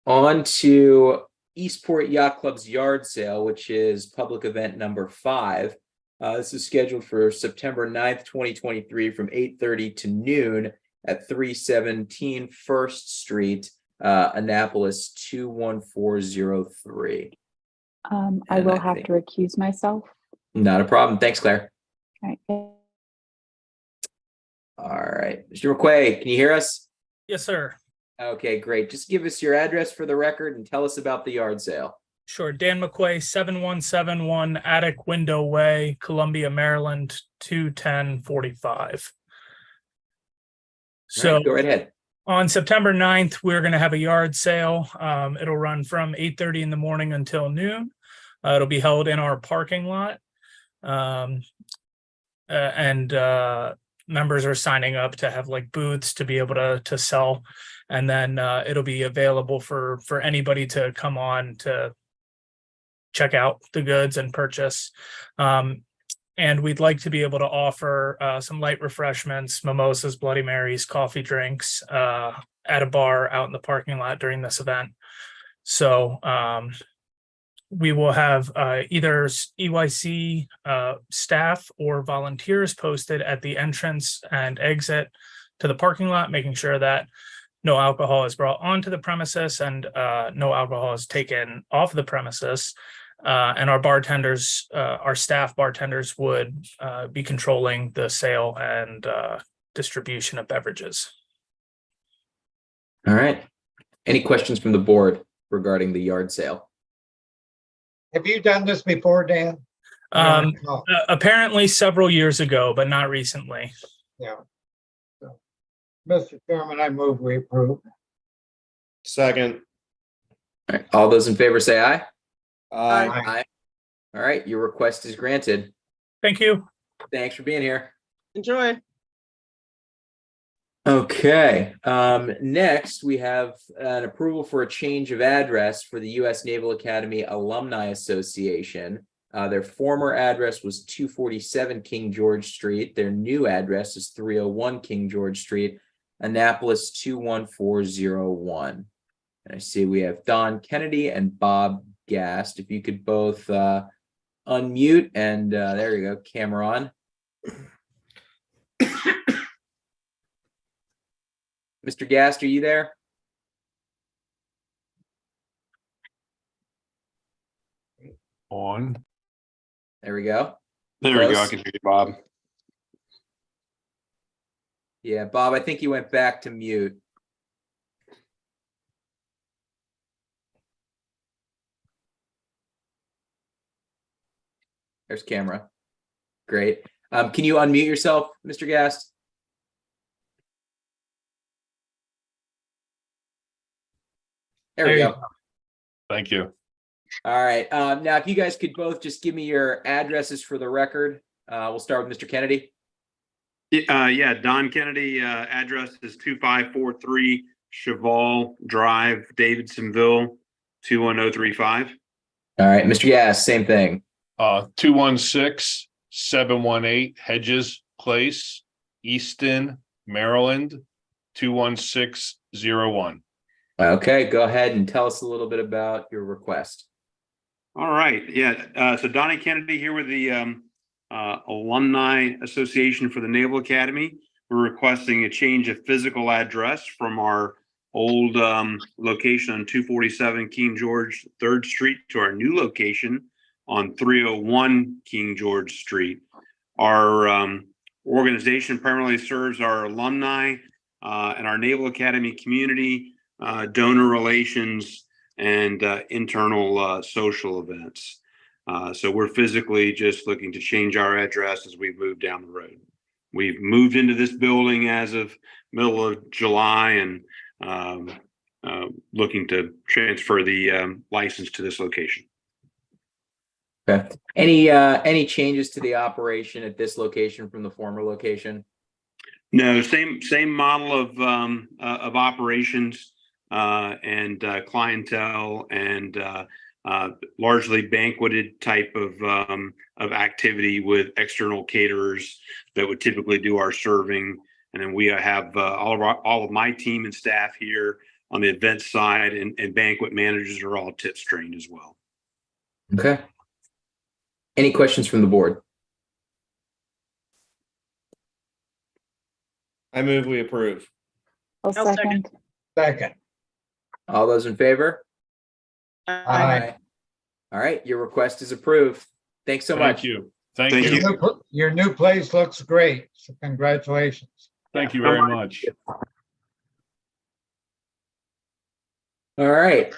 On to Eastport Yacht Club's yard sale, which is public event number 5. This is scheduled for September 9th, 2023 from 8:30 to noon at 317 First Street, Annapolis 21403. I And will I have think- to recuse myself. Not a problem. Thanks, Claire. All right. All right. Mr. McQuay, can you hear us? Yes, sir. Okay, great. Just give us your address for the record and tell us about the yard sale. Sure. Dan McQuay, 7171 Attic Window Way, Columbia, Maryland, 21045. All right, go right ahead. On September 9th, we're going to have a yard sale. It'll run from 8:30 in the morning until noon. It'll be held in our parking lot. And members are signing up to have like booths to be able to sell. And then it'll be available for anybody to come on to check out the goods and purchase. And we'd like to be able to offer some light refreshments, mimosas, Bloody Marys, coffee drinks at a bar out in the parking lot during this event. So we will have either EYC staff or volunteers posted at the entrance and exit to the parking lot, making sure that no alcohol is brought onto the premises and no alcohol is taken off the premises. And our bartenders, our staff bartenders would be controlling the sale and distribution of beverages. All right. Any questions from the board regarding the yard sale? Have you done this before, Dan? Apparently several years ago, but not recently. Yeah. So, Mr. Chairman, I move we approve. Second. All right. All those in favor say aye. Aye. Aye. All right. Your request is granted. Thank you. Thanks for being here. Enjoy. Okay, next we have an approval for a change of address for the U.S. Naval Academy Alumni Association. Their former address was 247 King George Street. Their new address is 301 King George Street, Annapolis 21401. And I see we have Don Kennedy and Bob Gast. If you could both unmute and there you go, camera on. Mr. Gast, are you there? On. There we go. There we go. I Close. can hear you, Bob. Yeah, Bob, I think you went back to mute. There's camera. Great. Can you unmute yourself, Mr. Gast? There we go. Thank you. All right. Now, if you guys could both just give me your addresses for the record. We'll start with Mr. Kennedy. Yeah, Don Kennedy, address is 2543 Cheval Drive, Davidsonville, 21035. All right, Mr. Gast, same thing. 216-718 Hedges Place, Easton, Maryland, 21601. Okay, go ahead and tell us a little bit about your request. All right, yeah. So Donnie Kennedy here with the Alumni Association for the Naval Academy. We're requesting a change of physical address from our old location on 247 King George 3rd Street to our new location on 301 King George Street. Our organization primarily serves our alumni and our Naval Academy community, donor relations, and internal social events. So we're physically just looking to change our address as we move down the road. We've moved into this building as of middle of July and looking to transfer the license to this location. Okay. Any changes to the operation at this location from the former location? No, same model of operations and clientele and largely banqueted type of activity with external caterers that would typically do our serving. And then we have all of my team and staff here on the event side, and banquet managers are all tips trained as well. Okay. Any questions from the board? I move we approve. I'll second. Second. All those in favor? Aye. All right, your request is approved. Thanks so much. Thank you. Thank you. Your new place looks great, so congratulations. Thank you very much. All right.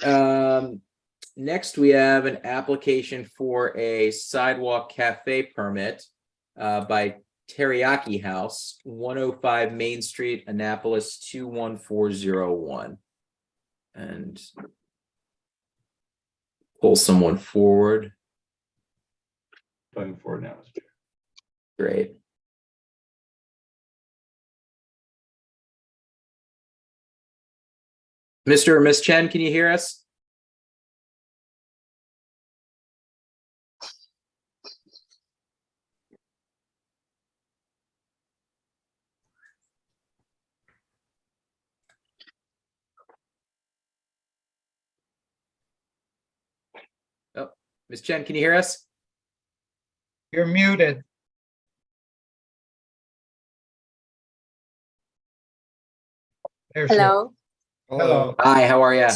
Next, we have an application for a sidewalk cafe permit by Teriyaki House, 105 Main Street, Annapolis 21401. And pull someone forward. Going forward now. Great. Mr. or Miss Chen, can you hear us? Oh, Miss Chen, can you hear us? You're muted. There's Hello. Hello. Hi, how are you?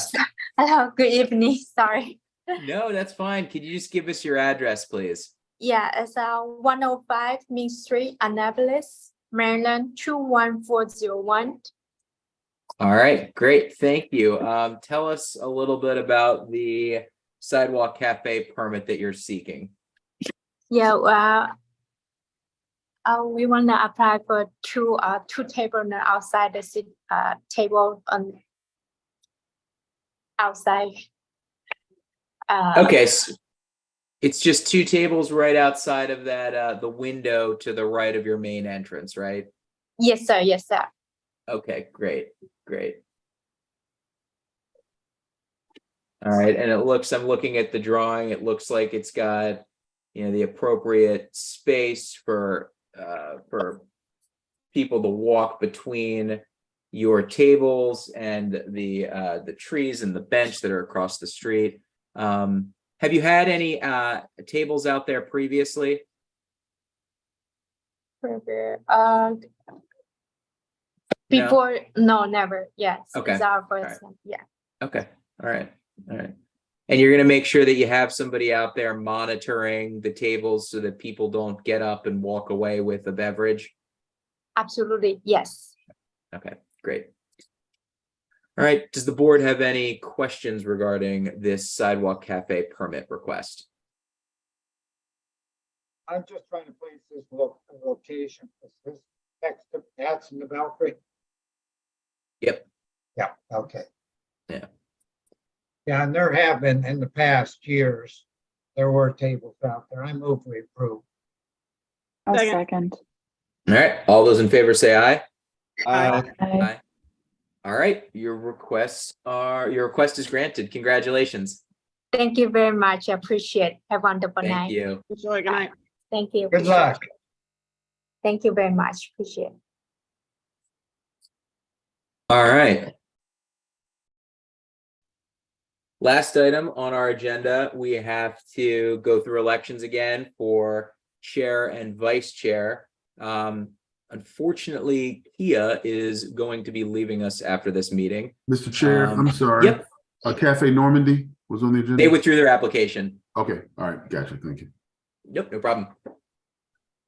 Hello. Good evening. Sorry. No, that's fine. Could you just give us your address, please? Yeah, it's 105 Main Street, Annapolis, Maryland 21401. All right, great. Thank you. Tell us a little bit about the sidewalk cafe permit that you're seeking. Yeah, we want to apply for two tables outside the table on outside. Okay, so it's just two tables right outside of that the window to the right of your main entrance, right? Yes, sir. Yes, sir. Okay, great. All right, and I'm looking at the drawing. It looks like it's got, the appropriate space for people to walk between your tables and the trees and the bench that are across the street. Have you had any tables out there previously? Before, no, never. Yes. Okay. It's our All right. first time. Yeah. Okay. All right. And you're going to make sure that you have somebody out there monitoring the tables so that people don't get up and walk away with a beverage? Absolutely. Yes. Okay, great. All right. Does the board have any questions regarding this sidewalk cafe permit request? I'm just trying to place this location. Is this next to that's in the Belfry? Yep. Yeah, okay. Yeah. Yeah, and there have been in the past years, there were tables out there. I move we approve. I'll second. All right. All those in favor say aye. Aye. All right. Your request is granted. Congratulations. Thank you very much. I appreciate. Have a wonderful Thank night. you. Enjoy. Good night. Thank you. Good luck. Thank you very much. Appreciate it. All right. Last item on our agenda, we have to go through elections again for chair and vice chair. Unfortunately, Kia is going to be leaving us after this meeting. Mr. Chair, I'm sorry. Yep. Cafe Normandy was on the agenda. They withdrew their application. Okay, all right, gotcha, thank you. Nope, no problem.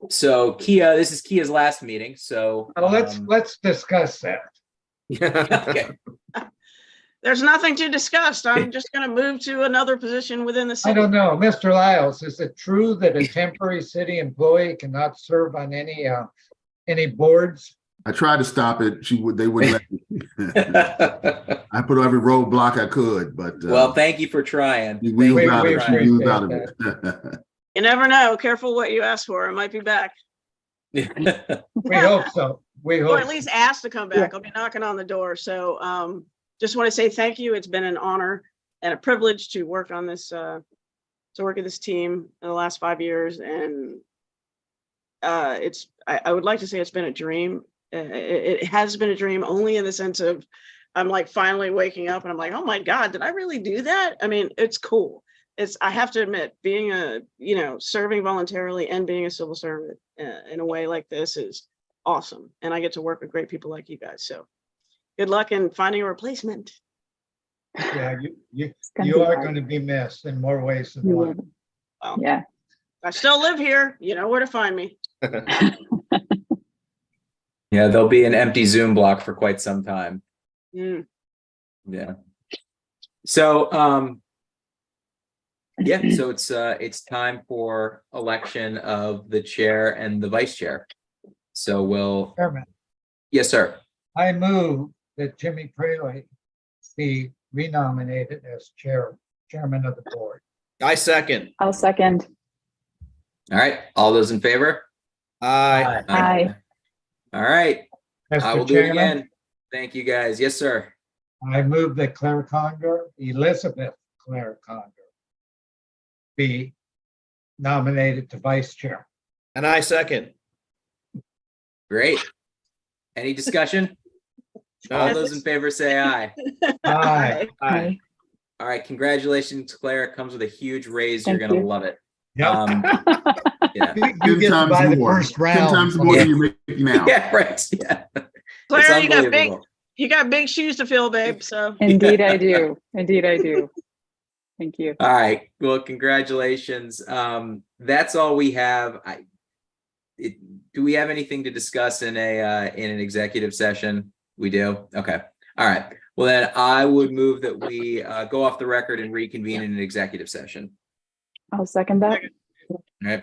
So Kia, this is Kia's last meeting, so. Let's discuss that. Okay. There's nothing to discuss. I'm just going to move to another position within the city. I don't know, Mr. Lyles, is it true that a temporary city employee cannot serve on any boards? I tried to stop it. They wouldn't let me. I put every roadblock I could, but. Well, thank you for trying. We wheeled out of it. You never know. Careful what you ask for. It might be back. We hope so. We hope. Or at least ask to come back. I'll be knocking on the door. So just want to say thank you. It's been an honor and a privilege to work on this, to work with this team in the last 5 years. And I would like to say it's been a dream. It has been a dream only in the sense of I'm like finally waking up and I'm like, oh my God, did I really do that? I mean, it's cool. I have to admit, being serving voluntarily and being a civil servant in a way like this is awesome. And I get to work with great people like you guys. So good luck in finding a replacement. Yeah, you are going to be missed in more ways than one. Well, yeah. I still live here. You know where to find me. Yeah, there'll be an empty Zoom block for quite some time. Mm. Yeah. So, so it's time for election of the chair and the vice chair. So Chairman, yes, sir. I move that Jimmy Praley be renominated as chairman of the board. I second. I'll second. All right. All those in favor? Aye. Aye. All right. I Mr. will do it Chairman, again. Thank you, guys. Yes, sir. I move that Elizabeth Claire Conger, be nominated to vice chair. And I second. Great. Any discussion? All those in favor say aye. Aye. Aye. All right. Congratulations, Claire. It comes with a huge raise. Thank You're going to you. love it. Yeah. Yeah. You get to buy the first 10 round. times more than you make now. Yeah, right. Yeah. Claire, It's you got big shoes to fill, babe. So Indeed, I do. Indeed, I do. Thank you. All right. Well, congratulations. That's all we have. Do we have anything to discuss in an executive session? We do. Okay. All right. Well, then I would move that we go off the record and reconvene in an executive session. I'll second that. All right.